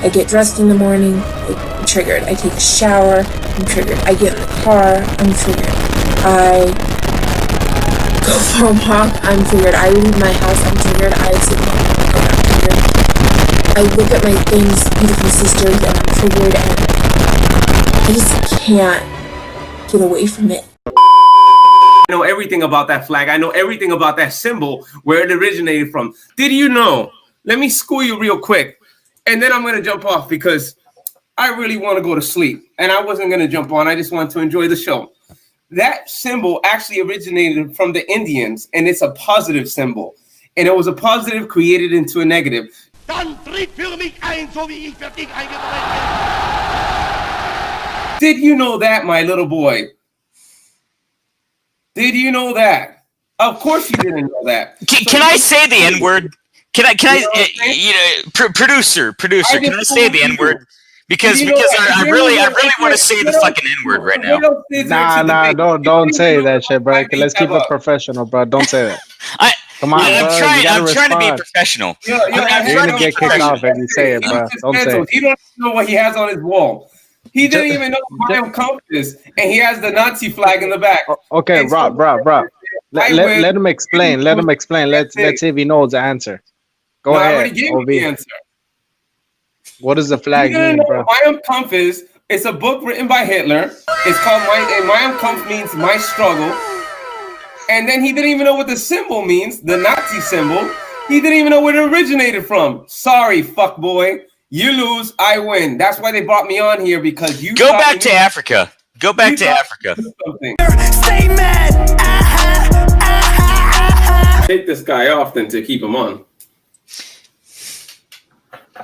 I get dressed in the morning, I'm triggered. I take a shower, I'm triggered. I get in the car, I'm triggered. I go for a walk, I'm triggered. I leave my house, I'm triggered. I sit down, I'm triggered. I look at my things, beautiful sisters, and I'm triggered, and I just can't get away from it. I know everything about that flag. I know everything about that symbol, where it originated from. Did you know? Let me school you real quick, and then I'm going to jump off because I really want to go to sleep, and I wasn't going to jump on. I just want to enjoy the show. That symbol actually originated from the Indians, and it's a positive symbol, and it was a positive created into a negative. Did you know that, my little boy? Did you know that? Of course you didn't know that. Can I say the N-word? Can I, producer, can I say the N-word? Because I really want to say the fucking N-word right now. Nah, don't say that shit, bro. Let's keep it professional, bro. Don't say that. Come on, I'm trying to be professional. You're gonna get kicked off if you say it, bro. Don't say it. He don't know what he has on his wall. He didn't even know what Mein Kampf is, and he has the Nazi flag in the back. Okay, bro. Let him explain. Let's see if he knows the answer. Go ahead. I already gave you the answer. What does the flag mean, bro? Mein Kampf it's a book written by Hitler. It's called Mein Kampf means my struggle. And then he didn't even know what the symbol means, the Nazi symbol. He didn't even know where it originated from. Sorry, fuck boy. You lose, I win. That's why they brought me on here, because you go back to Africa. Go back to Africa. Stay mad. Take this guy off then to keep him on.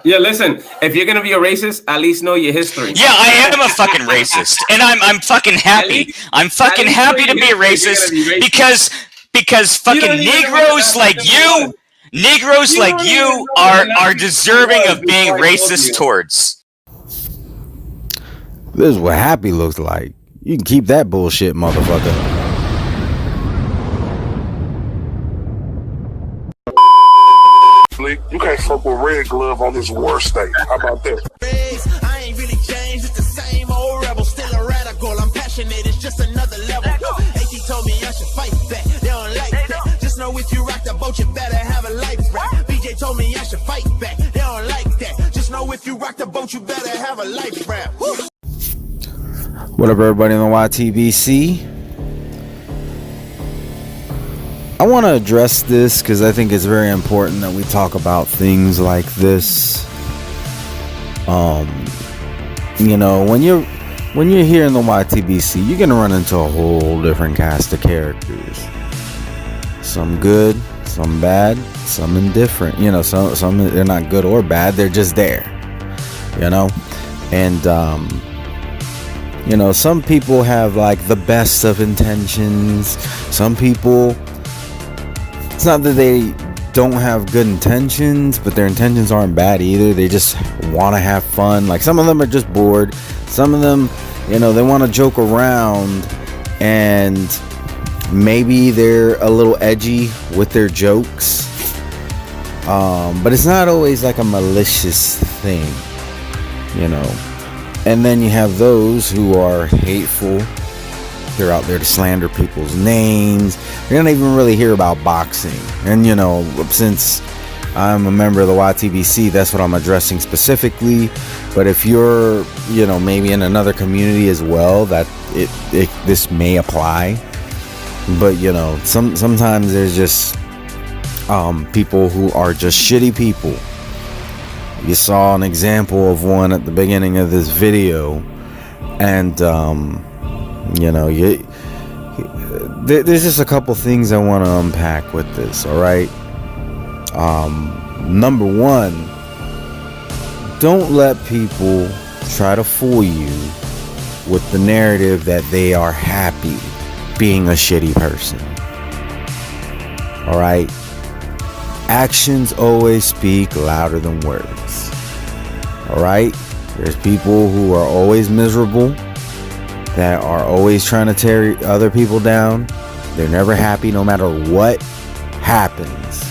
Yeah, listen, if you're gonna be a racist, at least know your history. Yeah, I am a fucking racist, and I'm fucking happy. I'm fucking happy to be a racist because fucking Negroes like you. Negroes like you are deserving of being racist towards. This is what happy looks like. You can keep that bullshit, motherfucker. You can't fuck with Red Glove on his war state. How about that? I ain't really changed, it's the same old rebel, still a radical. I'm passionate, it's just another level. AT told me I should fight back. They don't like that. Just know if you rock the boat, you better have a life raft. BJ told me I should fight back. They don't like that. Just know if you rock the boat, you better have a life raft. What up, everybody in the YTBC? I want to address this because I think it's very important that we talk about things like this. You know, when you're here in the YTBC, you're gonna run into a whole different cast of characters. Some good, some bad, some indifferent. You know, some they're not good or bad. They're just there. You know, and you know, some people have like the best of intentions. Some people, it's not that they don't have good intentions, but their intentions aren't bad either. They just want to have fun. Like some of them are just bored. Some of them, you know, they want to joke around, and maybe they're a little edgy with their jokes. But it's not always like a malicious thing, you know. And then you have those who are hateful. They're out there to slander people's names. You're not even really hear about boxing. And, you know, since I'm a member of the YTBC, that's what I'm addressing specifically. But if you're, you know, maybe in another community as well, that this may apply. But, you know, sometimes there's just people who are just shitty people. You saw an example of one at the beginning of this video, and you know, there's just a couple things I want to unpack with this. All right. Number one, don't let people try to fool you with the narrative that they are happy being a shitty person. All right. Actions always speak louder than words. All right. There's people who are always miserable, that are always trying to tear other people down. They're never happy no matter what happens.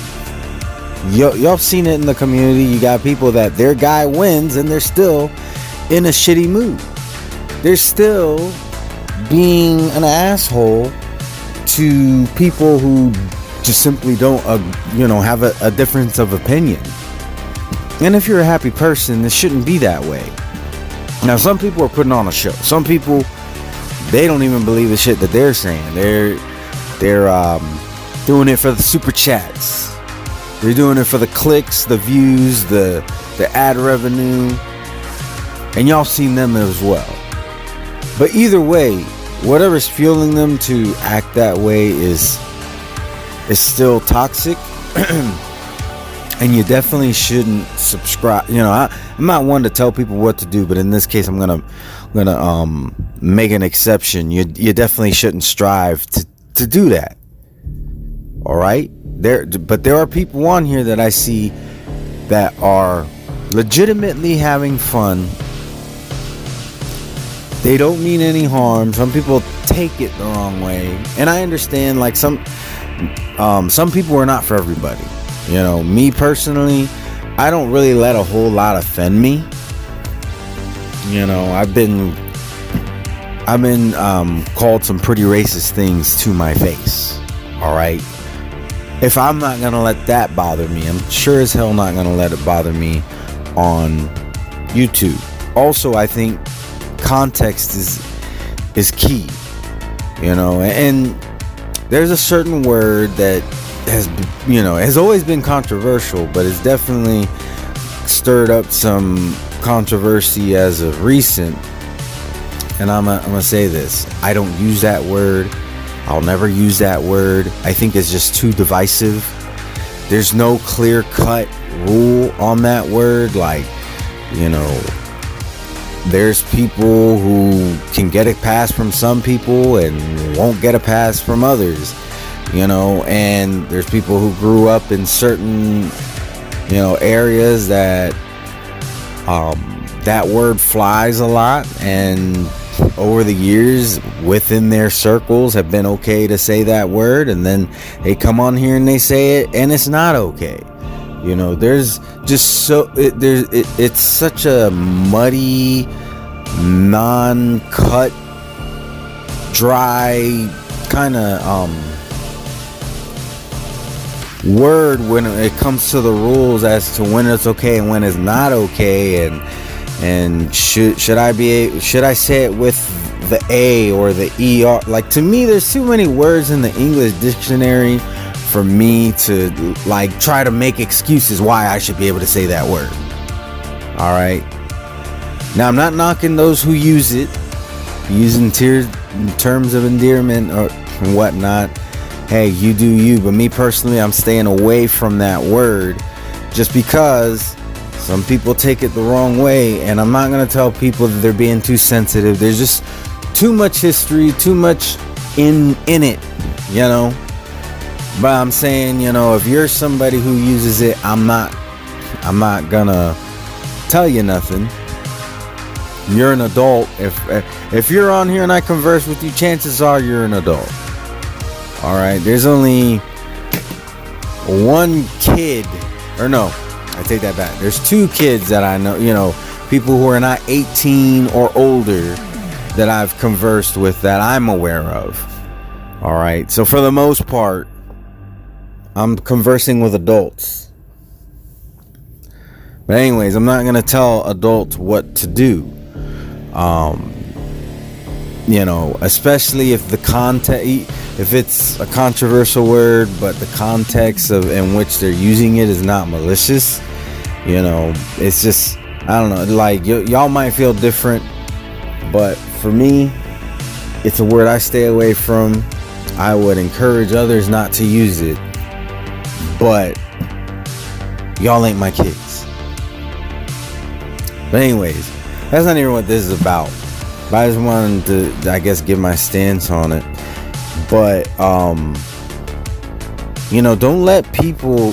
Y'all seen it in the community. You got people that their guy wins and they're still in a shitty mood. They're still being an asshole to people who just simply don't, have a difference of opinion. And if you're a happy person, it shouldn't be that way. Now, some people are putting on a show. Some people, they don't even believe the shit that they're saying. They're doing it for the super chats. They're doing it for the clicks, the views, the ad revenue. And y'all seen them as well. But either way, whatever's fueling them to act that way is still toxic. And you definitely shouldn't subscribe. I'm not one to tell people what to do, but in this case, I'm gonna make an exception. You definitely shouldn't strive to do that. All right, but there are people on here that I see that are legitimately having fun. They don't mean any harm. Some people take it the wrong way, and I understand. Like some people are not for everybody. Me personally, I don't really let a whole lot offend me. I've been called some pretty racist things to my face. All right. If I'm not gonna let that bother me, I'm sure as hell not gonna let it bother me on YouTube. Also, I think context is key. And there's a certain word that has always been controversial, but it's definitely stirred up some controversy as of recent. And I'm gonna say this: I don't use that word. I'll never use that word. I think it's just too divisive. There's no clear-cut rule on that word. There's people who can get a pass from some people and won't get a pass from others. And there's people who grew up in certain, areas that that word flies a lot, and over the years within their circles have been okay to say that word, and then they come on here and they say it and it's not okay. There's just it's such a muddy, non-cut, dry kind of word when it comes to the rules as to when it's okay and when it's not okay, and should I say it with the A or the ER? Like, to me, there's too many words in the English dictionary for me to try to make excuses why I should be able to say that word. All right. Now, I'm not knocking those who use it, using terms of endearment or whatnot. Hey, you do you. But me personally, I'm staying away from that word just because some people take it the wrong way, and I'm not going to tell people that they're being too sensitive. There's just too much history, too much in it, But I'm saying, if you're somebody who uses it, I'm not going to tell you nothing. You're an adult. If you're on here and I converse with you, chances are you're an adult. All right, there's only one kid, or no, I take that back. There's two kids that I know, people who are not 18 or older that I've conversed with that I'm aware of. All right, so for the most part, I'm conversing with adults. But anyways, I'm not going to tell adults what to do. Especially if the context, if it's a controversial word, but the context in which they're using it is not malicious, it's just, I don't know, y'all might feel different, but for me, it's a word I stay away from. I would encourage others not to use it, but y'all ain't my kids. But anyways, that's not even what this is about. But I just wanted to, I guess, give my stance on it. But, don't let people,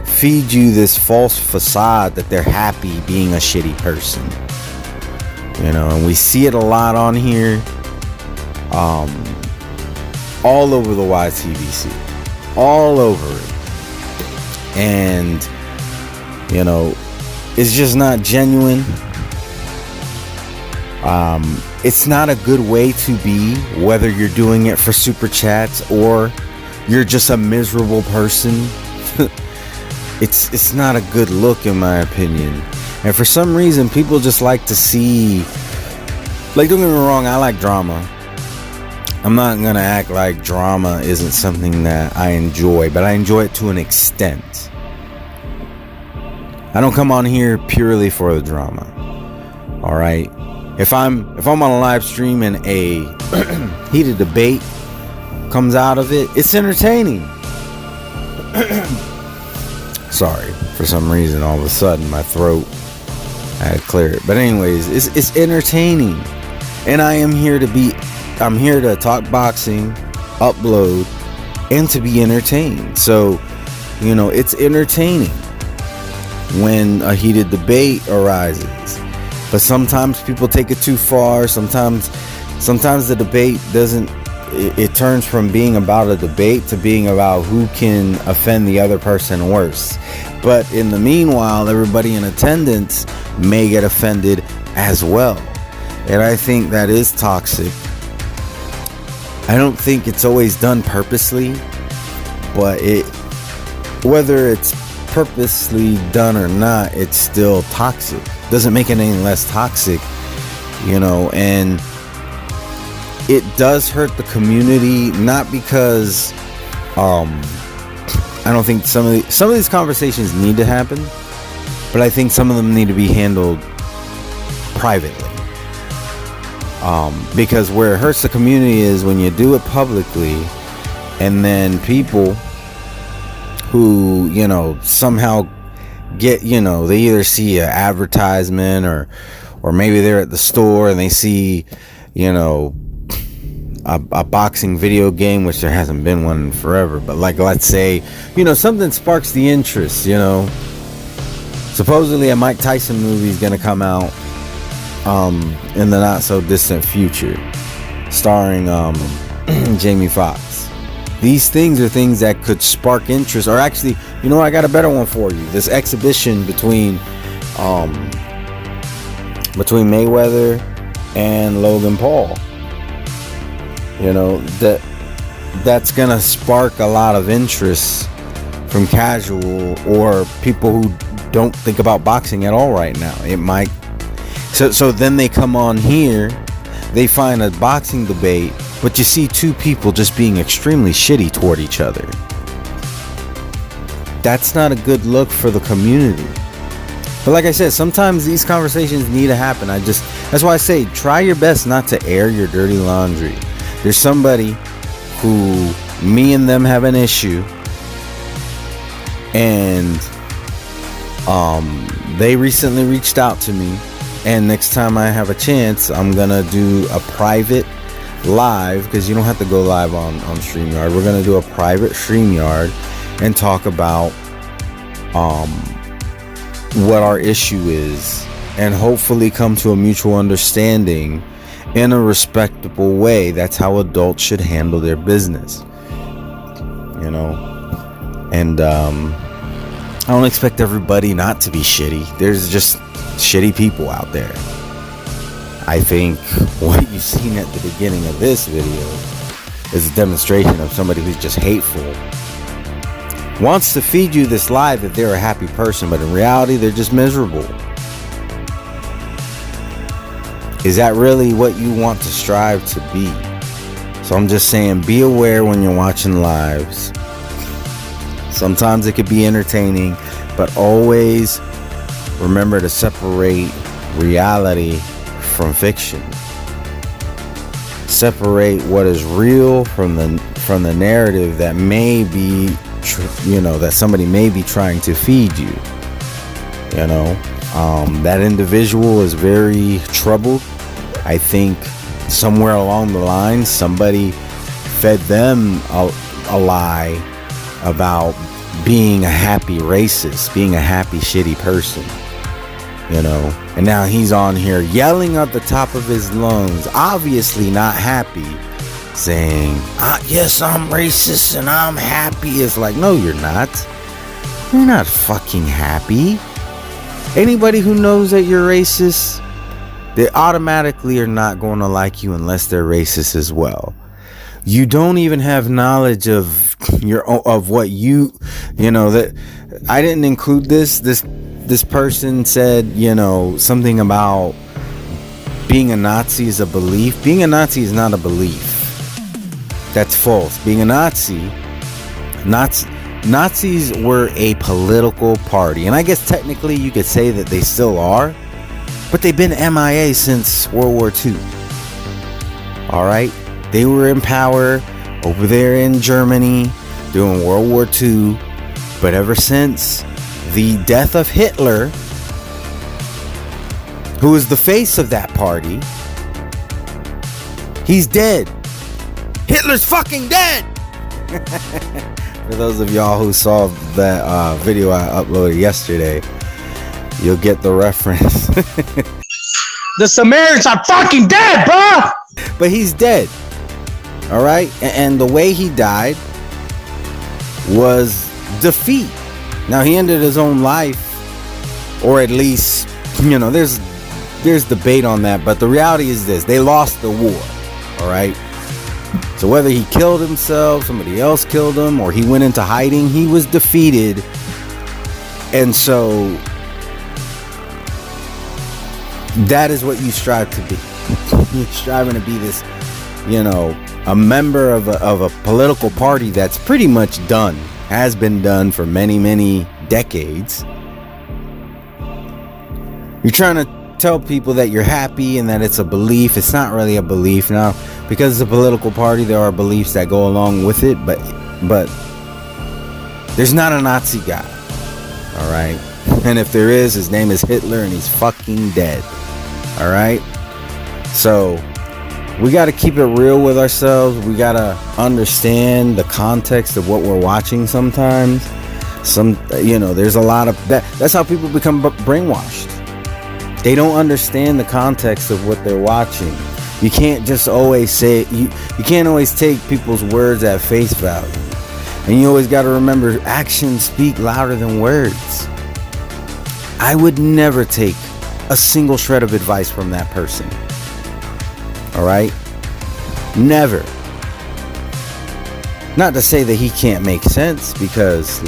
feed you this false facade that they're happy being a shitty person. And we see it a lot on here. All over the YTBC. All over it. and you know, it's just not genuine. It's not a good way to be, whether you're doing it for super chats or you're just a miserable person. It's not a good look, in my opinion. And for some reason, people just like to see, like, don't get me wrong, I like drama. I'm not gonna act like drama isn't something that I enjoy, but I enjoy it to an extent. I don't come on here purely for the drama. All right. If I'm on a live stream and a heated debate comes out of it, it's entertaining. Sorry, for some reason, all of a sudden my throat, I had to clear it. But anyways, it's entertaining, and I'm here to talk boxing, upload, and to be entertained. So, you know, it's entertaining when a heated debate arises. But sometimes people take it too far. Sometimes the debate doesn't, it turns from being about a debate to being about who can offend the other person worse. But in the meanwhile, everybody in attendance may get offended as well. And I think that is toxic. I don't think it's always done purposely, but whether it's purposely done or not, it's still toxic. Doesn't make it any less toxic, you know. And it does hurt the community, not because I don't think some of these conversations need to happen, but I think some of them need to be handled privately. Because where it hurts the community is when you do it publicly, and then people who, you know, somehow get, you know, they either see an advertisement or maybe they're at the store and they see, you know, a boxing video game, which there hasn't been one in forever, but like, let's say, you know, something sparks the interest, you know. Supposedly a Mike Tyson movie is going to come out in the not so distant future, starring Jamie Foxx. These things are things that could spark interest. Or actually, you know, I got a better one for you. This exhibition between Mayweather and Logan Paul. You know, that's gonna spark a lot of interest from casual or people who don't think about boxing at all right now. It might. So then they come on here, they find a boxing debate, but you see two people just being extremely shitty toward each other. That's not a good look for the community. But like I said, sometimes these conversations need to happen. That's why I say, try your best not to air your dirty laundry. There's somebody who me and them have an issue, and they recently reached out to me, and next time I have a chance, I'm gonna do a private live, because you don't have to go live on StreamYard. We're gonna do a private StreamYard and talk about what our issue is, and hopefully come to a mutual understanding in a respectable way. That's how adults should handle their business, you know. And I don't expect everybody not to be shitty. There's just shitty people out there. I think what you've seen at the beginning of this video is a demonstration of somebody who's just hateful. Wants to feed you this lie that they're a happy person, but in reality, they're just miserable. Is that really what you want to strive to be? So I'm just saying, be aware when you're watching lives. Sometimes it could be entertaining, but always remember to separate reality from fiction. Separate what is real from the narrative that may be, that somebody may be trying to feed you. You know, that individual is very troubled. I think somewhere along the line, somebody fed them a lie about being a happy racist, being a happy shitty person, you know. And now he's on here yelling at the top of his lungs, obviously not happy, saying, yes, I'm racist and I'm happy. It's like, no, you're not. you're not fucking happy. Anybody who knows that you're racist, they automatically are not going to like you unless they're racist as well. You don't even have knowledge of what you know, that I didn't include this person said, you know, something about being a Nazi is a belief. Being a Nazi is not a belief. That's false. Being a Nazis were a political party, and I guess technically you could say that they still are, but they've been MIA since World War II. All right, they were in power over there in Germany during World War II, but ever since the death of Hitler, who was the face of that party, he's dead. Hitler's fucking dead. For those of y'all who saw that video I uploaded yesterday, you'll get the reference. The Sumerians are fucking dead, bro. But he's dead. All right, and the way he died was defeat. Now he ended his own life, or at least, you know, there's debate on that, but the reality is this: they lost the war. All right. So whether he killed himself, somebody else killed him, or he went into hiding, he was defeated. And so that is what you strive to be. You're striving to be this, you know, a member of a political party that's pretty much done, has been done for many, many decades. You're trying to tell people that you're happy and that it's a belief. It's not really a belief. Now, because it's a political party, there are beliefs that go along with it, but there's not a Nazi guy. All right, and if there is, his name is Hitler, and he's fucking dead. All right, so we got to keep it real with ourselves. We got to understand the context of what we're watching. Sometimes, you know, there's a lot of that. That's how people become brainwashed. They don't understand the context of what they're watching. You can't just always say, you can't always take people's words at face value. And you always got to remember, actions speak louder than words. I would never take a single shred of advice from that person. All right? Never. Not to say that he can't make sense, because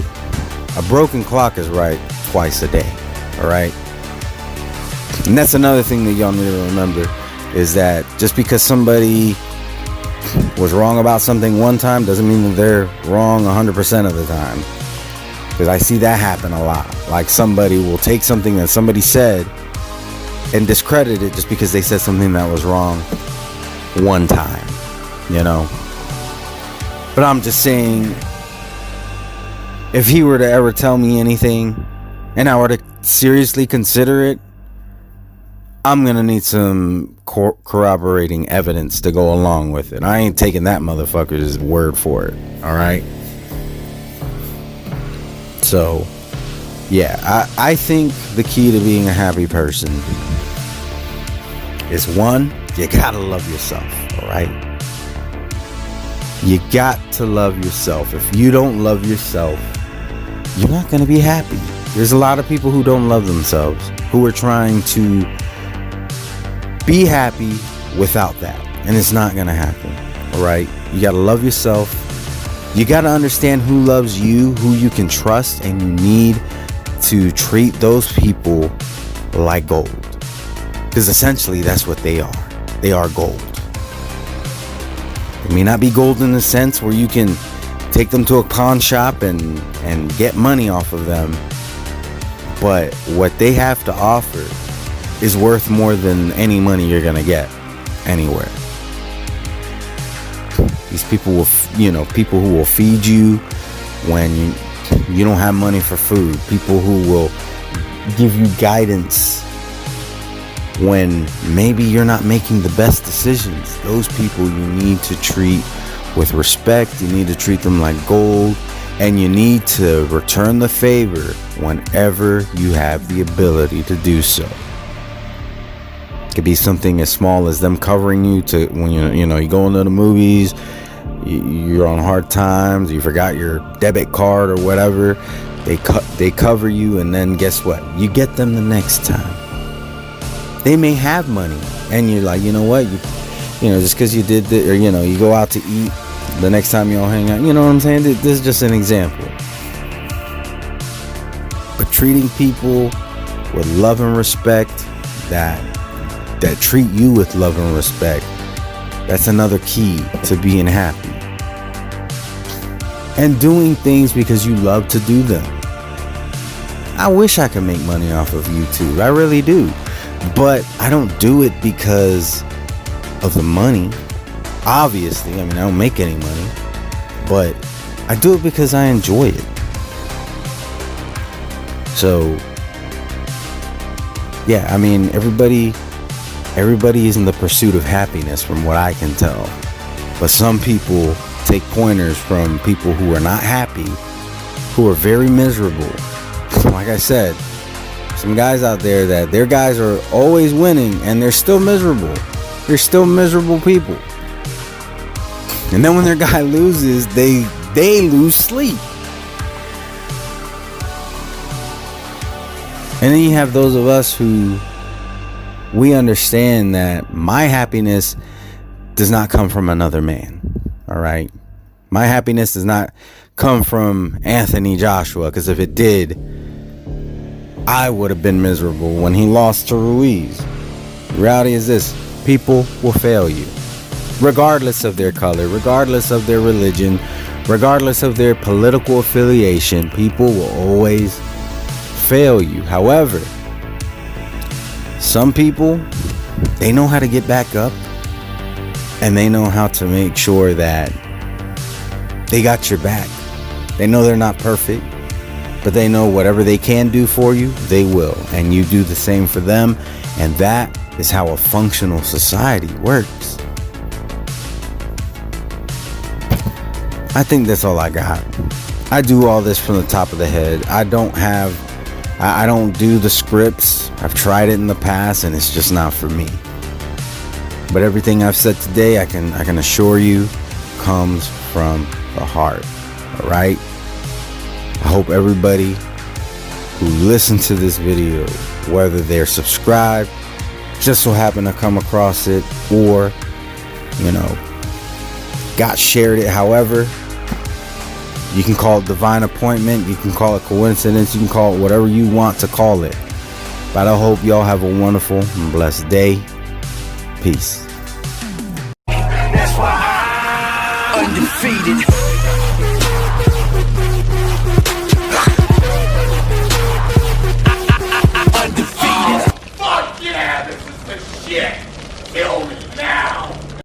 a broken clock is right twice a day. All right? And that's another thing that y'all need to remember, is that just because somebody was wrong about something one time doesn't mean that they're wrong 100% of the time. Because I see that happen a lot. Like, somebody will take something that somebody said and discredit it just because they said something that was wrong one time, you know. But I'm just saying, if he were to ever tell me anything and I were to seriously consider it, I'm going to need some corroborating evidence to go along with it. I ain't taking that motherfucker's word for it. All right. So, yeah, I think the key to being a happy person is, one, you got to love yourself. All right. You got to love yourself. If you don't love yourself, you're not going to be happy. There's a lot of people who don't love themselves, who are trying to be happy without that, and it's not gonna happen. All right, you gotta love yourself. You gotta understand who loves you, who you can trust, and you need to treat those people like gold, because essentially that's what they are. They are gold. It may not be gold in the sense where you can take them to a pawn shop and get money off of them, but what they have to offer is worth more than any money you're gonna get anywhere. These people will, you know, people who will feed you when you don't have money for food. People who will give you guidance when maybe you're not making the best decisions. Those people you need to treat with respect. You need to treat them like gold, and you need to return the favor whenever you have the ability to do so. Could be something as small as them covering you to when you go into the movies, you're on hard times, you forgot your debit card or whatever. They cover you, and then guess what? You get them the next time. They may have money, and you're like, you know what? You know, just because you did this, or you know, you go out to eat. The next time y'all hang out, you know what I'm saying? This is just an example. But treating people with love and respect, that treat you with love and respect, that's another key to being happy. And doing things because you love to do them. I wish I could make money off of YouTube. I really do. But I don't do it because of the money. Obviously, I mean, I don't make any money. But I do it because I enjoy it. So, yeah, I mean, everybody is in the pursuit of happiness from what I can tell. But some people take pointers from people who are not happy, who are very miserable. Like I said, some guys out there that their guys are always winning and they're still miserable. They're still miserable people. And then when their guy loses, they lose sleep. And then you have those of us who we understand that my happiness does not come from another man. All right. My happiness does not come from Anthony Joshua, because if it did, I would have been miserable when he lost to Ruiz. The reality is this: people will fail you, regardless of their color, regardless of their religion, regardless of their political affiliation. People will always fail you. However, some people, they know how to get back up, and they know how to make sure that they got your back. They know they're not perfect, but they know whatever they can do for you, they will. And you do the same for them. And that is how a functional society works. I think that's all I got. I do all this from the top of the head. I don't do the scripts. I've tried it in the past and it's just not for me. But everything I've said today, I can assure you, comes from the heart. All right? I hope everybody who listened to this video, whether they're subscribed, just so happen to come across it, or, you know, got shared it, however, you can call it divine appointment, you can call it coincidence, you can call it whatever you want to call it. But I hope y'all have a wonderful and blessed day. Peace. That's why I'm undefeated.